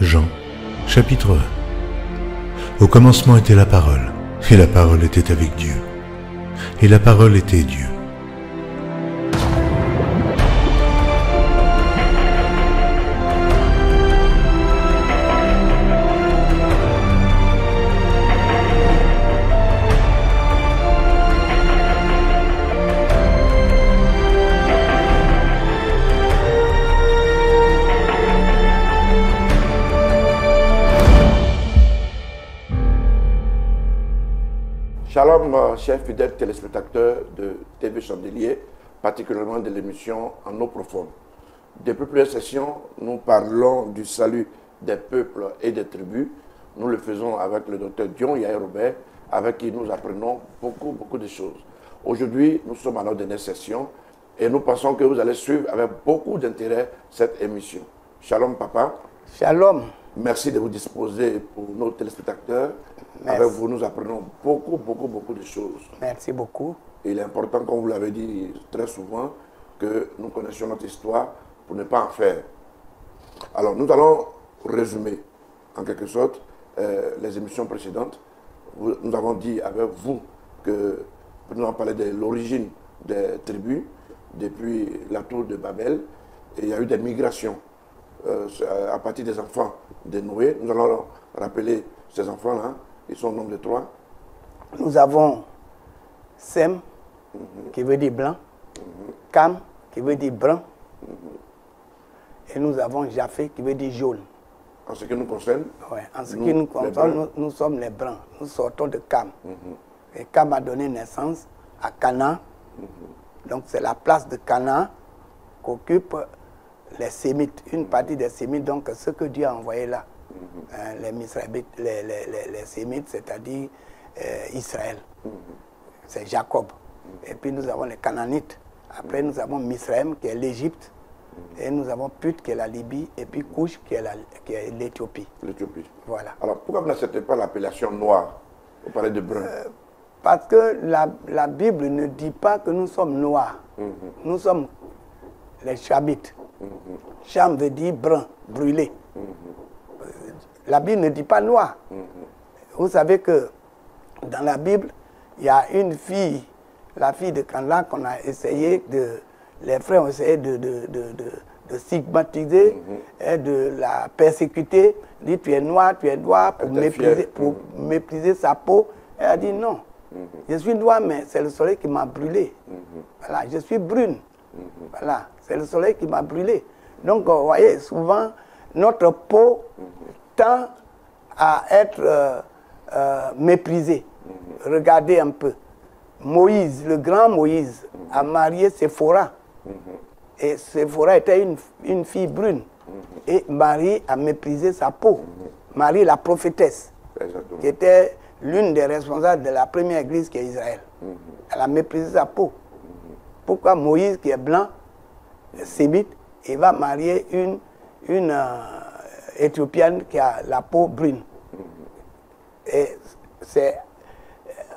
Jean, chapitre 1. Au commencement était la parole, et la parole était avec Dieu, et la parole était Dieu. Shalom, chers fidèles téléspectateurs de TV Chandelier, particulièrement de l'émission En eau profonde. Depuis plusieurs sessions, nous parlons du salut des peuples et des tribus. Nous le faisons avec le docteur Dion Yair Robert, avec qui nous apprenons beaucoup de choses. Aujourd'hui, nous sommes à notre dernière session et nous pensons que vous allez suivre avec beaucoup d'intérêt cette émission. Shalom, papa. Shalom. Merci de vous disposer pour nos téléspectateurs. Merci. Avec vous, nous apprenons beaucoup de choses. Merci beaucoup. Il est important, comme vous l'avez dit très souvent, que nous connaissions notre histoire pour ne pas en faire. Alors, nous allons résumer, en quelque sorte, les émissions précédentes. Nous avons dit avec vous que nous avons parlé de l'origine des tribus depuis la tour de Babel. Et il y a eu des migrations à partir des enfants de Noé. Nous allons rappeler ces enfants-là. Ils sont au nombre de 3. Nous avons Sem, qui veut dire blanc, Cam, qui veut dire brun, et nous avons Japhé, qui veut dire jaune. En ce qui nous concerne, ouais, en ce qui nous concerne, nous sommes les bruns. Nous sortons de Cam. Et Cam a donné naissance à Canaan. Donc c'est la place de Canaan qu'occupent les Sémites, une partie des Sémites, donc ce que Dieu a envoyé là. Les Sémites, c'est-à-dire Israël. C'est Jacob. Et puis nous avons les Canaanites. Après nous avons Misraïm qui est l'Égypte. Et nous avons Put qui est la Libye. Et puis Couche qui est l'Éthiopie. L'Éthiopie. Voilà. Alors pourquoi vous n'acceptez pas l'appellation noire? Vous parlez de brun. Parce que la Bible ne dit pas que nous sommes noirs. Nous sommes les Chamites. Cham veut dire brun, brûlé. La Bible ne dit pas noir. Vous savez que dans la Bible, il y a une fille, la fille de Canaan, qu'on a essayé les frères ont essayé de stigmatiser et de la persécuter. Dit tu es noir pour mépriser sa peau. Elle a dit non. Je suis noire, mais c'est le soleil qui m'a brûlé. Voilà, je suis brune. Voilà, c'est le soleil qui m'a brûlé. Donc, vous voyez, souvent, notre peau tend à être méprisée. Regardez un peu. Moïse, le grand Moïse, a marié Séphora. Et Séphora était une fille brune. Et Marie a méprisé sa peau. Marie, la prophétesse, qui était l'une des responsables de la première église qui est Israël. Elle a méprisé sa peau. Pourquoi Moïse, qui est blanc, sémite, il va marier une éthiopienne qui a la peau brune. Et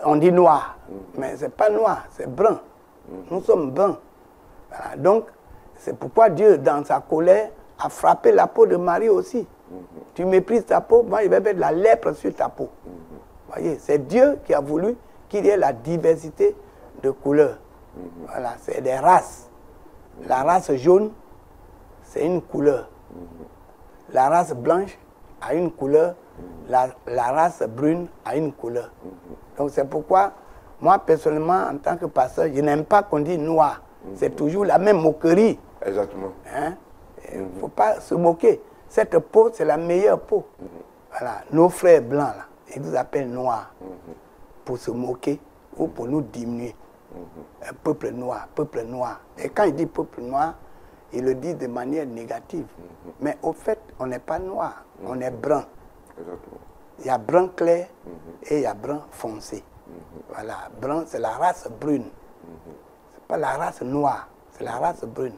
on dit noir, mais ce n'est pas noir, c'est brun. Nous sommes bruns. Voilà. Donc, c'est pourquoi Dieu, dans sa colère, a frappé la peau de Marie aussi. Tu méprises ta peau, moi je vais mettre la lèpre sur ta peau. Voyez, c'est Dieu qui a voulu qu'il y ait la diversité de couleurs. Voilà, c'est des races. La race jaune, c'est une couleur. La race blanche a une couleur. La race brune a une couleur. Donc c'est pourquoi, moi personnellement, en tant que pasteur, je n'aime pas qu'on dise noir. C'est toujours la même moquerie. Exactement. Hein? Il ne faut pas se moquer. Cette peau, c'est la meilleure peau. Voilà. Nos frères blancs, là, ils nous appellent noirs pour se moquer ou pour nous diminuer. Un peuple noir, peuple noir. Et quand il dit peuple noir, il le dit de manière négative. Mais au fait, on n'est pas noir, on est brun. Exactement. Il y a brun clair et il y a brun foncé. Voilà, brun, c'est la race brune. C'est pas la race noire, c'est la race brune.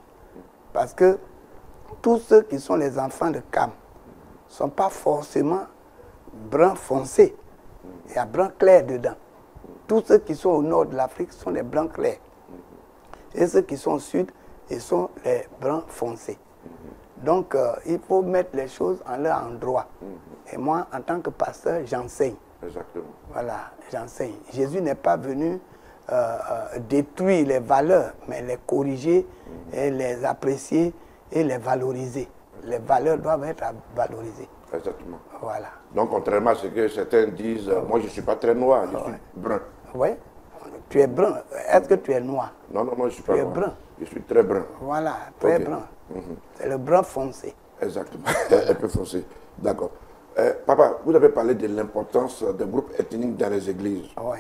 Parce que tous ceux qui sont les enfants de Cam ne sont pas forcément brun foncé. Il y a brun clair dedans. Tous ceux qui sont au nord de l'Afrique sont des blancs clairs. Et ceux qui sont au sud, ils sont les bruns foncés. Donc, il faut mettre les choses en leur endroit. Et moi, en tant que pasteur, j'enseigne. Exactement. Voilà, j'enseigne. Jésus n'est pas venu détruire les valeurs, mais les corriger et les apprécier et les valoriser. Les valeurs doivent être valorisées. Exactement. Voilà. Donc, contrairement à ce que certains disent, moi je ne suis pas très noir, je suis brun. Oui, tu es brun. Est-ce que tu es noir? Non, non, moi je ne suis pas noir. Tu es brun. Je suis très brun. Voilà, très Ok. brun. C'est le brun foncé. Exactement, un peu foncé. D'accord. Papa, vous avez parlé de l'importance des groupes ethniques dans les églises. Oui.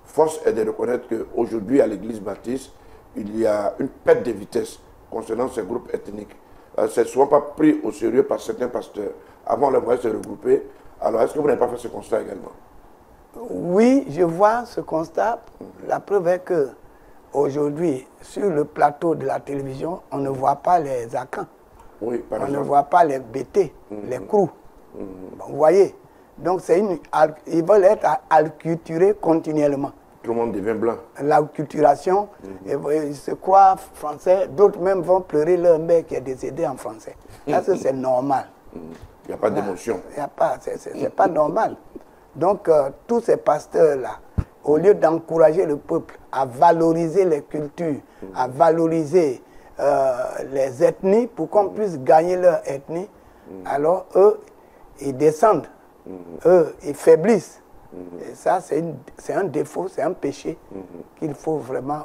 Force est de reconnaître qu'aujourd'hui, à l'église baptiste, il y a une perte de vitesse concernant ces groupes ethniques. Ce ne sont pas pris au sérieux par certains pasteurs. Avant, on les voyait se regrouper. Alors, est-ce que vous n'avez pas fait ce constat également? Oui, je vois ce constat. La preuve est que aujourd'hui, sur le plateau de la télévision, on ne voit pas les Akans. Oui, par On ne exemple. voit pas les BT, les crews. Bon, vous voyez? Donc, ils veulent être acculturés continuellement. Tout le monde devient blanc. L'acculturation, ils se croient français, d'autres même vont pleurer leur mère qui est décédée en français. Parce que c'est normal. Il n'y a pas d'émotion. Il n'y a pas, c'est pas normal. Donc, tous ces pasteurs-là, au lieu d'encourager le peuple à valoriser les cultures, à valoriser les ethnies pour qu'on puisse gagner leur ethnie, alors eux, ils descendent, eux, ils faiblissent. Et ça, c'est un défaut, c'est un péché qu'il faut vraiment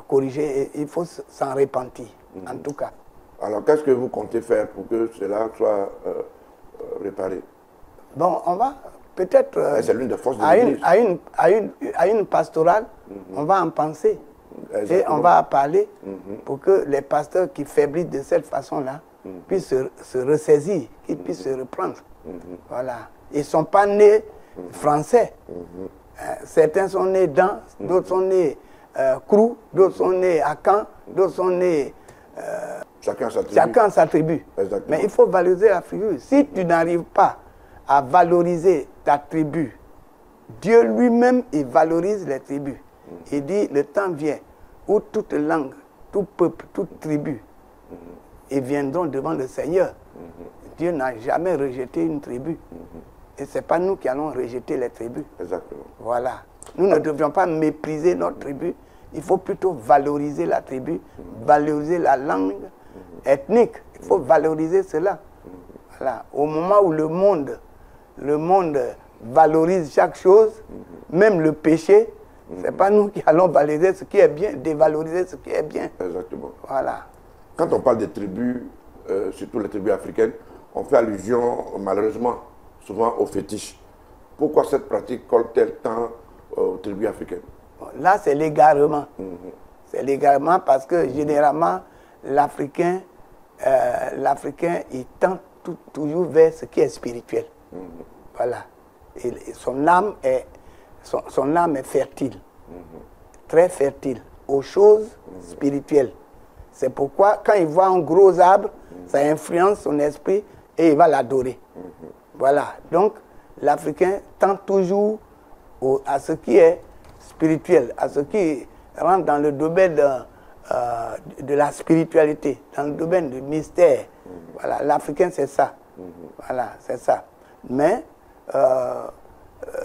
corriger et il faut s'en repentir, en tout cas. Alors, qu'est-ce que vous comptez faire pour que cela soit réparé? Bon, on va peut-être C'est l'une des forces de l'Église. à une pastorale, on va en penser. Et on va en parler pour que les pasteurs qui faiblissent de cette façon-là puissent se ressaisir, qu'ils puissent se reprendre. Voilà. Ils ne sont pas nés français. Certains sont nés dans, d'autres sont nés Krou, d'autres sont nés à Caen, d'autres sont nés... Chacun sa tribu. Mais il faut valoriser la tribu. Si tu n'arrives pas à valoriser ta tribu, Dieu lui-même, il valorise les tribus. Il dit, le temps vient où toute langue, tout peuple, toute tribu, ils viendront devant le Seigneur. Dieu n'a jamais rejeté une tribu. Et ce n'est pas nous qui allons rejeter les tribus. Exactement. Voilà. Nous ne devions pas mépriser notre tribu. Il faut plutôt valoriser la tribu, valoriser la langue ethnique. Il faut valoriser cela. Voilà. Au moment où le monde valorise chaque chose, même le péché, ce n'est pas nous qui allons valoriser ce qui est bien, dévaloriser ce qui est bien. Exactement. Voilà. Quand on parle des tribus, surtout les tribus africaines, on fait allusion malheureusement souvent aux fétiches. Pourquoi cette pratique colle-t-elle tant aux tribus africaines? Là, c'est l'égarement. C'est l'égarement parce que généralement, l'Africain, il tend toujours vers ce qui est spirituel. Voilà. Et son âme est fertile, très fertile, aux choses spirituelles. C'est pourquoi, quand il voit un gros arbre, ça influence son esprit et il va l'adorer. Voilà. Donc, l'Africain tend toujours à ce qui est spirituel, à ce qui rentre dans le domaine de la spiritualité, dans le domaine du mystère. Voilà. L'Africain, c'est ça. Voilà, c'est ça. Mais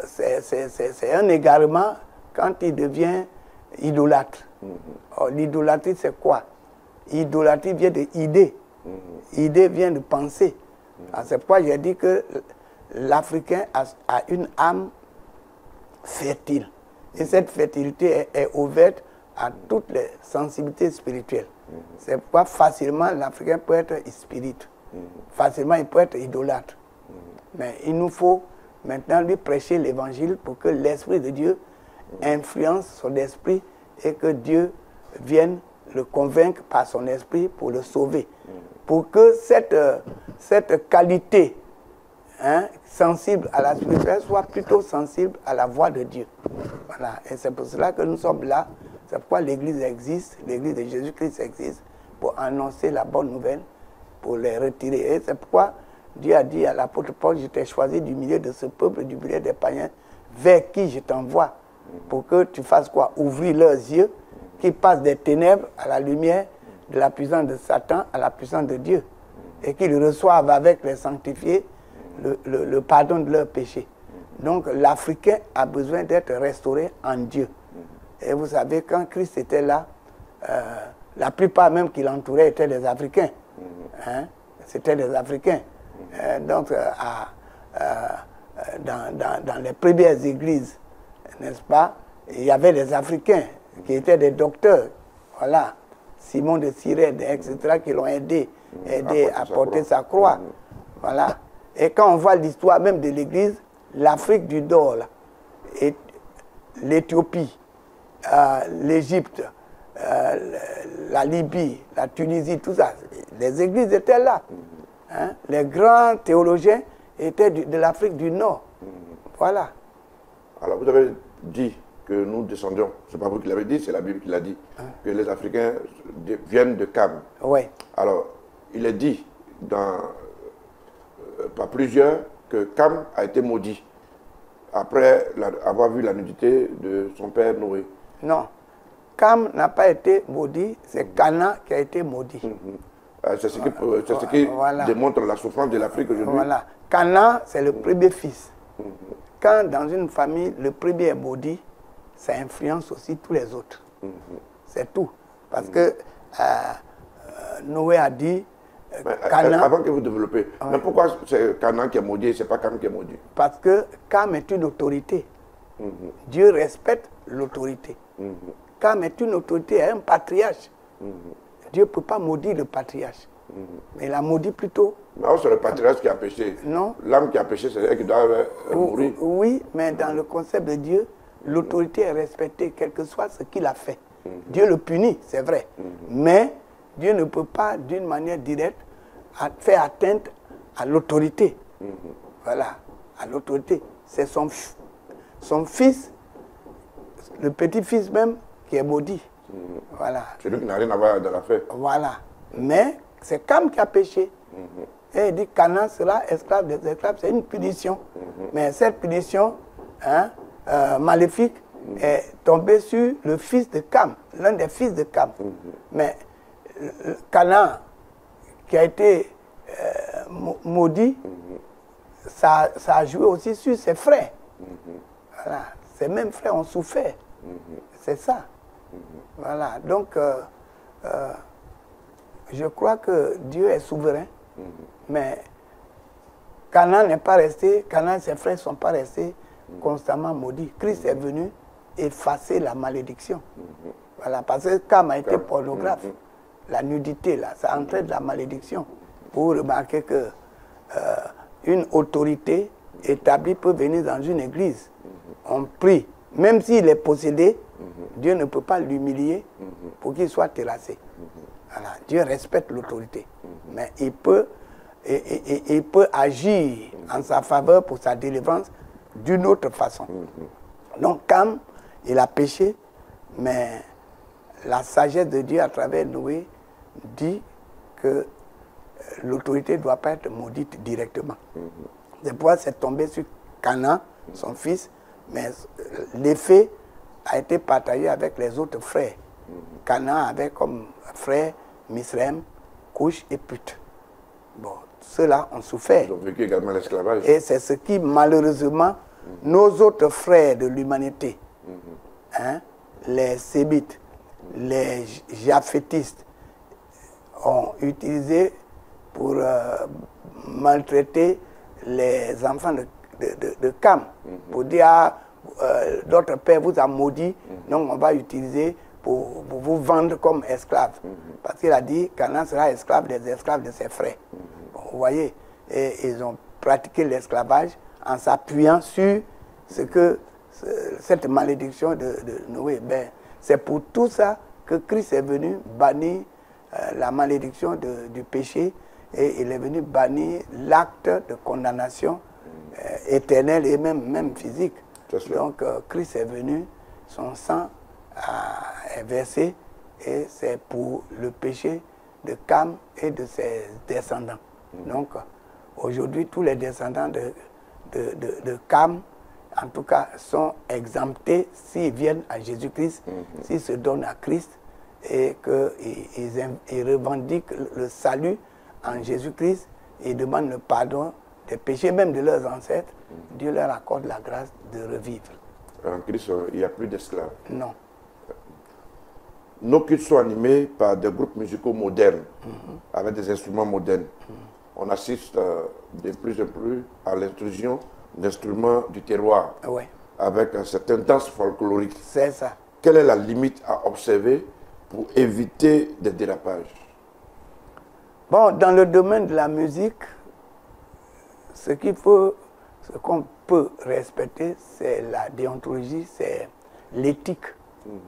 c'est un égarement quand il devient idolâtre. L'idolâtrie, c'est quoi? Idolâtrie vient de idée. Idée vient de pensée. C'est pourquoi j'ai dit que l'Africain a une âme fertile. Et cette fertilité est ouverte à toutes les sensibilités spirituelles. C'est pourquoi facilement l'Africain peut être spirit. Facilement il peut être idolâtre. Mais il nous faut maintenant lui prêcher l'évangile pour que l'Esprit de Dieu influence son esprit et que Dieu vienne le convaincre par son esprit pour le sauver. Pour que cette qualité sensible à la spiritualité soit plutôt sensible à la voix de Dieu. Voilà. Et c'est pour cela que nous sommes là. C'est pourquoi l'Église existe, l'Église de Jésus-Christ existe, pour annoncer la bonne nouvelle, pour les retirer. Et c'est pourquoi Dieu a dit à l'apôtre Paul, je t'ai choisi du milieu de ce peuple, du milieu des païens, vers qui je t'envoie, pour que tu fasses quoi? Ouvrir leurs yeux, qu'ils passent des ténèbres à la lumière, de la puissance de Satan à la puissance de Dieu. et qu'ils reçoivent avec les sanctifiés le pardon de leurs péchés. Donc l'Africain a besoin d'être restauré en Dieu. Et vous savez, quand Christ était là, la plupart même qui l'entouraient étaient des Africains. Hein? C'était des Africains. Donc dans les premières églises, n'est-ce pas, il y avait des Africains qui étaient des docteurs. Voilà. Simon de Cyrène, etc., qui l'ont aidé à porter sa croix. Voilà. Et quand on voit l'histoire même de l'Église, l'Afrique du Nord, là, et l'Éthiopie, l'Égypte, la Libye, la Tunisie, tout ça, les églises étaient là. Hein? Les grands théologiens étaient de l'Afrique du Nord. Voilà. Alors, vous avez dit que nous descendions, c'est pas vous qui l'avez dit, c'est la Bible qui l'a dit, que les Africains viennent de Cam. Oui. Alors, il est dit par plusieurs que Cam a été maudit après avoir vu la nudité de son père Noé. Non. Cam n'a pas été maudit, c'est Canaan qui a été maudit. C'est ce qui démontre la souffrance de l'Afrique aujourd'hui. Voilà. Canaan, c'est le premier fils. Quand dans une famille, le premier est maudit, ça influence aussi tous les autres. C'est tout. Parce que Noé a dit... Canaan, avant que vous développez, mais pourquoi c'est Canaan qui est maudit et ce n'est pas Cam qui est maudit? Parce que Cam est une autorité. Dieu respecte l'autorité. Cam est une autorité, un patriarche. Dieu ne peut pas maudire le patriarche. Mais il a maudit plutôt. Non, c'est le patriarche qui a péché. Non. L'âme qui a péché, c'est elle qui doit mourir. Oui, mais dans le concept de Dieu, l'autorité est respectée, quel que soit ce qu'il a fait. Dieu le punit, c'est vrai. Mais Dieu ne peut pas, d'une manière directe, faire atteinte à l'autorité. Voilà, à l'autorité. C'est son fils, le petit-fils même, qui est maudit. Voilà. C'est lui qui n'a rien à voir dans l'affaire. Voilà. Mais c'est Cam qui a péché. Et il dit que Canaan sera esclave des esclaves. C'est une punition. Mais cette punition maléfique est tombée sur le fils de Cam, l'un des fils de Cam. Mais Canaan, qui a été maudit, ça a joué aussi sur ses frères. Voilà. Ses mêmes frères ont souffert. C'est ça. Voilà. Donc, je crois que Dieu est souverain, mais Canaan n'est pas resté, Canaan et ses frères ne sont pas restés constamment maudits. Christ est venu effacer la malédiction. Voilà, parce que Cam a été pornographe. La nudité, là, ça entraîne la malédiction. Vous remarquez que une autorité établie peut venir dans une église. On prie, même s'il est possédé, Dieu ne peut pas l'humilier pour qu'il soit terrassé. Voilà. Dieu respecte l'autorité, mais il peut agir en sa faveur pour sa délivrance d'une autre façon. Donc, Cam, il a péché, mais la sagesse de Dieu à travers Noé dit que l'autorité ne doit pas être maudite directement. C'est pourquoi c'est tombé sur Canaan, son fils, mais l'effet a été partagé avec les autres frères. Canaan avait comme frère Misraim, Couche et Put. Bon, ceux-là ont souffert. Ils ont vécu également l'esclavage. Et c'est ce qui, malheureusement, nos autres frères de l'humanité, les Sémites, les Japhétistes, ont utilisé pour maltraiter les enfants de Cam, pour dire d'autres pères vous a maudit, donc on va utiliser pour vous vendre comme esclaves. Parce qu'il a dit Canaan sera esclave de ses frères. Bon, vous voyez, et ils ont pratiqué l'esclavage en s'appuyant sur cette malédiction de Noé. Ben, c'est pour tout ça que Christ est venu bannir la malédiction du péché, et il est venu bannir l'acte de condamnation éternelle et même physique. Donc Christ est venu, son sang est versé, et c'est pour le péché de Cam et de ses descendants. Donc aujourd'hui, tous les descendants de Cam, en tout cas, sont exemptés s'ils viennent à Jésus-Christ, s'ils se donnent à Christ et qu'ils revendiquent le salut en Jésus-Christ et demandent le pardon des péchés même de leurs ancêtres, Dieu leur accorde la grâce de revivre. En Christ, il n'y a plus d'esclaves. Non. Nos cultes sont animés par des groupes musicaux modernes, avec des instruments modernes. On assiste de plus en plus à l'intrusion d'instruments du terroir, Ouais. avec un certain danse folklorique. C'est ça. Quelle est la limite à observer pour éviter des dérapages? Bon, dans le domaine de la musique, ce qu'on peut respecter, c'est la déontologie, c'est l'éthique.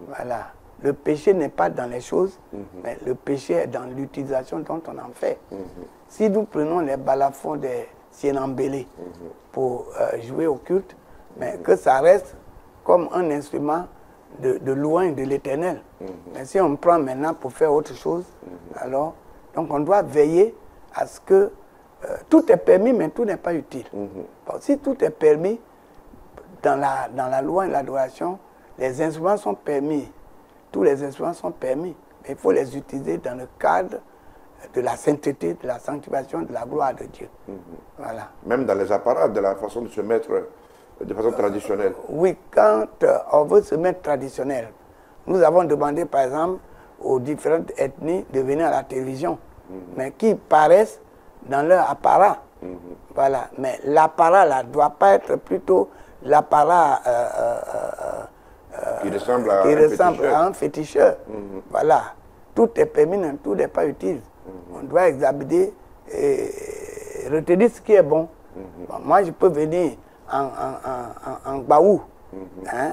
Voilà. Le péché n'est pas dans les choses, mais le péché est dans l'utilisation dont on en fait. Si nous prenons les balafons des sienambélés pour jouer au culte, mais que ça reste comme un instrument de louange de l'Éternel. Mais si on prend maintenant pour faire autre chose, alors, donc on doit veiller à ce que tout est permis, mais tout n'est pas utile. Bon, si tout est permis, dans la loi et l'adoration, les instruments sont permis. Tous les instruments sont permis. Mais il faut les utiliser dans le cadre de la sainteté, de la sanctification, de la gloire de Dieu. Voilà. Même dans les apparats, de la façon de se mettre de façon traditionnelle. Oui, quand on veut se mettre traditionnel, nous avons demandé par exemple aux différentes ethnies de venir à la télévision, mais qui paraissent dans leur apparat. Voilà. Mais l'apparat là ne doit pas être plutôt l'apparat qui ressemble à un féticheur. Voilà. Tout est permis, mais tout n'est pas utile. On doit examiner et retenir ce qui est bon. Bon, moi, je peux venir en baou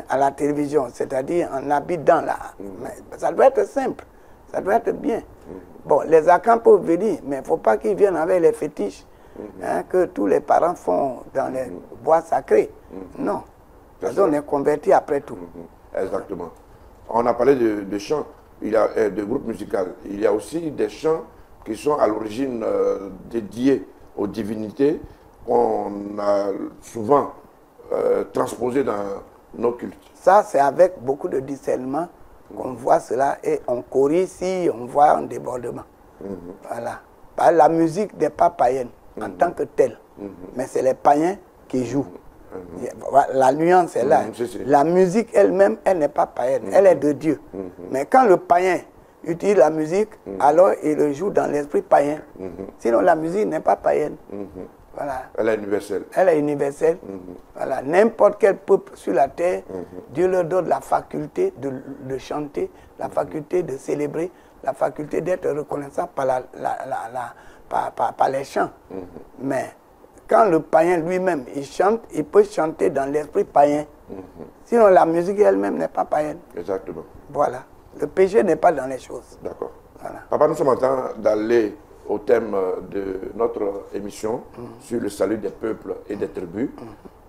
à la télévision, c'est-à-dire en habitant là. Mais ça doit être simple, ça doit être bien. Bon, les acans peuvent venir, mais il ne faut pas qu'ils viennent avec les fétiches que tous les parents font dans les bois sacrés. Non. Parce qu'on est convertis après tout. Exactement. On a parlé de chants, il y a de groupes musicaux. Il y a aussi des chants qui sont à l'origine dédiés aux divinités qu'on a souvent transposés dans nos cultes. Ça, c'est avec beaucoup de discernement qu'on voit cela et on corrige si on voit un débordement. Voilà. La musique n'est pas païenne en tant que telle, mais c'est les païens qui jouent. La nuance est là. La musique elle-même, elle n'est pas païenne, elle est de Dieu. Mais quand le païen utilise la musique, alors il le joue dans l'esprit païen. Sinon, la musique n'est pas païenne. Voilà. Elle est universelle. Elle est universelle. Voilà. N'importe quel peuple sur la terre, Dieu leur donne la faculté de chanter, la faculté de célébrer, la faculté d'être reconnaissant par, par les chants. Mais quand le païen lui-même, il chante, il peut chanter dans l'esprit païen. Sinon, la musique elle-même n'est pas païenne. Exactement. Voilà. Le péché n'est pas dans les choses. D'accord. Voilà. Papa, nous sommes en train d'aller au thème de notre émission sur le salut des peuples et des tribus.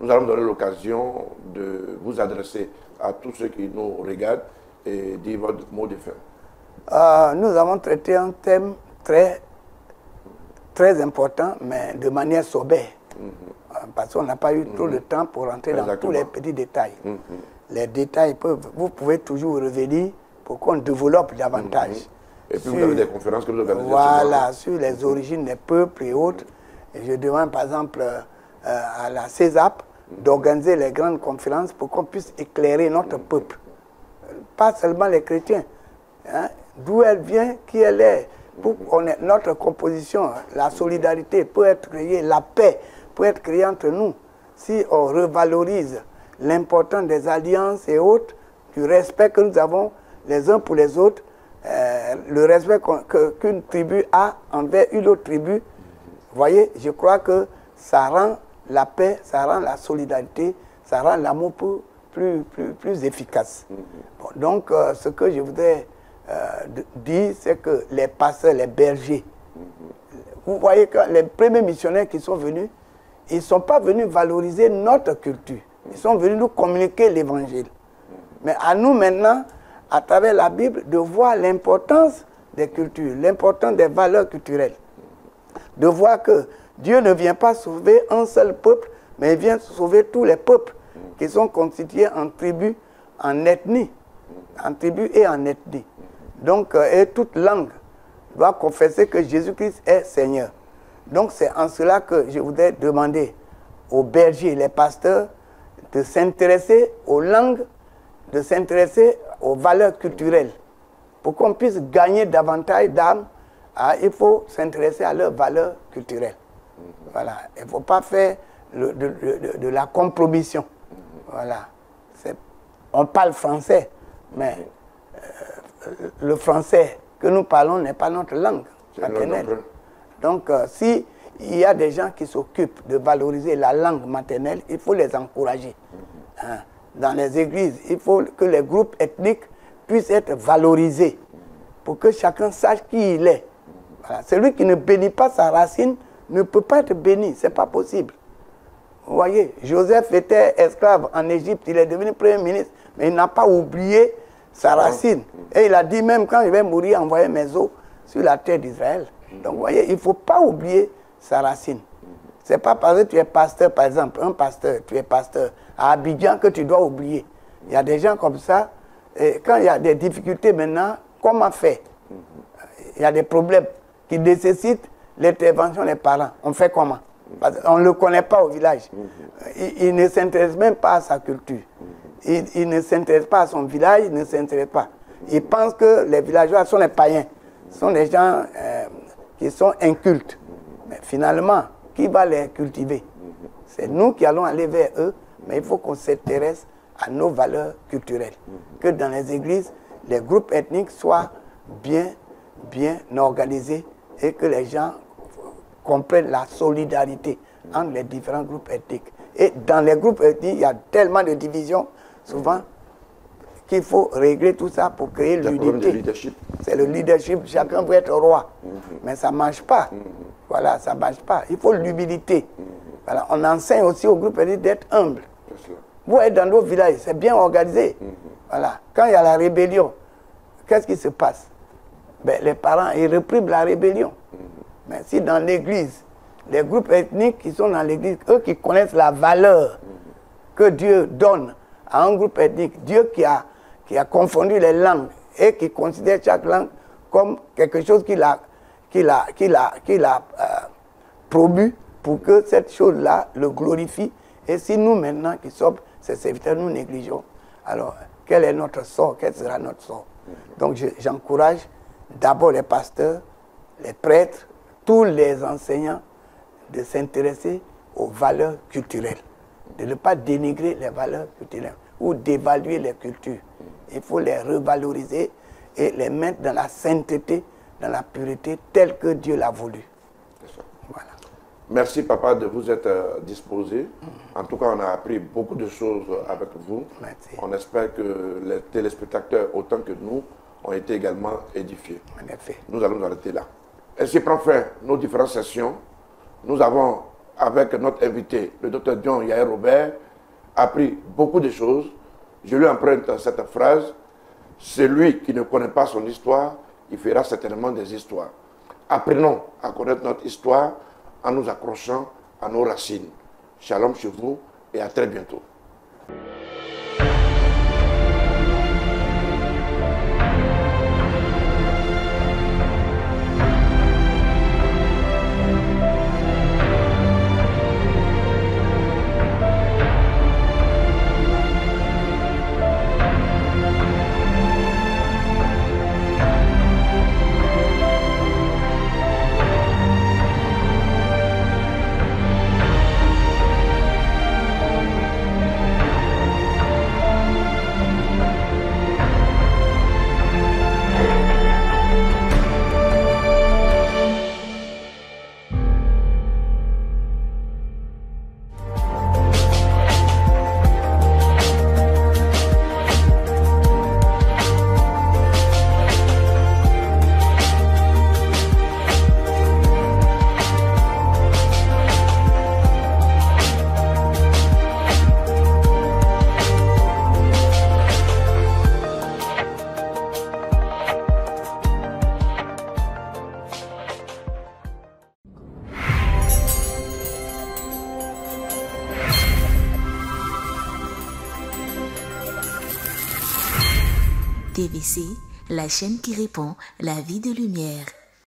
Nous allons donner l'occasion de vous adresser à tous ceux qui nous regardent et dire votre mot de fin. Nous avons traité un thème très important, mais de manière sobère. Parce qu'on n'a pas eu trop de temps pour rentrer dans tous les petits détails. Les détails, vous pouvez toujours revenir pour qu'on développe davantage. Et puis vous avez des conférences que vous organisez. Voilà, sur les origines des peuples et autres. Et je demande par exemple à la CESAP d'organiser les grandes conférences pour qu'on puisse éclairer notre peuple. Pas seulement les chrétiens. D'où elle vient, qui elle est. Pour qu'on ait notre composition, la solidarité peut être créée, la paix peut être créée entre nous. Si on revalorise l'importance des alliances et autres, du respect que nous avons les uns pour les autres, le respect qu'une tribu a envers une autre tribu, vous voyez, je crois que ça rend la paix, ça rend la solidarité, ça rend l'amour plus efficace. Bon, donc, ce que je voudrais dire, c'est que les pasteurs, les bergers, vous voyez que les premiers missionnaires qui sont venus, ils ne sont pas venus valoriser notre culture. Ils sont venus nous communiquer l'évangile. Mais à nous maintenant, à travers la Bible, de voir l'importance des cultures, l'importance des valeurs culturelles. De voir que Dieu ne vient pas sauver un seul peuple, mais il vient sauver tous les peuples qui sont constitués en tribus, en ethnie, en tribus et en ethnie. Donc, et toute langue doit confesser que Jésus-Christ est Seigneur. Donc c'est en cela que je voudrais demander aux bergers, les pasteurs, de s'intéresser aux langues, de s'intéresser aux valeurs culturelles. Pour qu'on puisse gagner davantage d'âmes, il faut s'intéresser à leurs valeurs culturelles. Voilà. Il ne faut pas faire de la compromission. Voilà. On parle français, mais le français que nous parlons n'est pas notre langue maternelle. Donc, si il y a des gens qui s'occupent de valoriser la langue maternelle, il faut les encourager. Dans les églises, il faut que les groupes ethniques puissent être valorisés pour que chacun sache qui il est. Voilà. Celui qui ne bénit pas sa racine ne peut pas être béni, ce n'est pas possible. Vous voyez, Joseph était esclave en Égypte, il est devenu premier ministre, mais il n'a pas oublié sa racine. Et il a dit même quand je vais mourir, envoyer mes os sur la terre d'Israël. Donc vous voyez, il ne faut pas oublier sa racine. Ce n'est pas parce que tu es pasteur, par exemple, un pasteur, tu es pasteur à Abidjan que tu dois oublier. Il y a des gens comme ça, et quand il y a des difficultés maintenant, comment faire? Il y a des problèmes qui nécessitent l'intervention des parents. On fait comment? Parce qu'on ne le connaît pas au village. Il ne s'intéresse même pas à sa culture. Il ne s'intéresse pas à son village, il ne s'intéresse pas. Il pense que les villageois sont les païens, sont des gens qui sont incultes. Mais finalement, qui va les cultiver? C'est nous qui allons aller vers eux, mais il faut qu'on s'intéresse à nos valeurs culturelles. Que dans les églises, les groupes ethniques soient bien organisés et que les gens comprennent la solidarité entre les différents groupes ethniques. Et dans les groupes ethniques, il y a tellement de divisions, souvent, qu'il faut régler tout ça pour créer l'unité. C'est le leadership, chacun veut être roi. Mais ça ne marche pas. Voilà, ça ne marche pas. Il faut l'humilité. Voilà, on enseigne aussi aux groupes ethniques d'être humbles. Vous êtes dans nos villages, c'est bien organisé. Voilà. Quand il y a la rébellion, qu'est-ce qui se passe? Ben, les parents, ils répriment la rébellion. Mais si dans l'église, les groupes ethniques qui sont dans l'église, eux qui connaissent la valeur que Dieu donne à un groupe ethnique, Dieu qui a confondu les langues et qui considère chaque langue comme quelque chose qu'il a promu pour que cette chose-là le glorifie. Et si nous maintenant qui sommes ses serviteurs, nous négligeons, alors quel est notre sort? Quel sera notre sort? Donc j'encourage d'abord les pasteurs, les prêtres, tous les enseignants de s'intéresser aux valeurs culturelles, de ne pas dénigrer les valeurs culturelles ou d'évaluer les cultures. Il faut les revaloriser et les mettre dans la sainteté, dans la pureté telle que Dieu l'a voulu. Voilà. Merci papa de vous être disposé. En tout cas, on a appris beaucoup de choses avec vous. Merci. On espère que les téléspectateurs, autant que nous, ont été également édifiés. En effet. Nous allons nous arrêter là. Ainsi prend fin nos différentes sessions. Nous avons, avec notre invité, le Dr John Yair Robert, appris beaucoup de choses. Je lui emprunte cette phrase: celui qui ne connaît pas son histoire, il fera certainement des histoires. Apprenons à connaître notre histoire en nous accrochant à nos racines. Shalom chez vous et à très bientôt. TVC, la chaîne qui répand, la vie de lumière.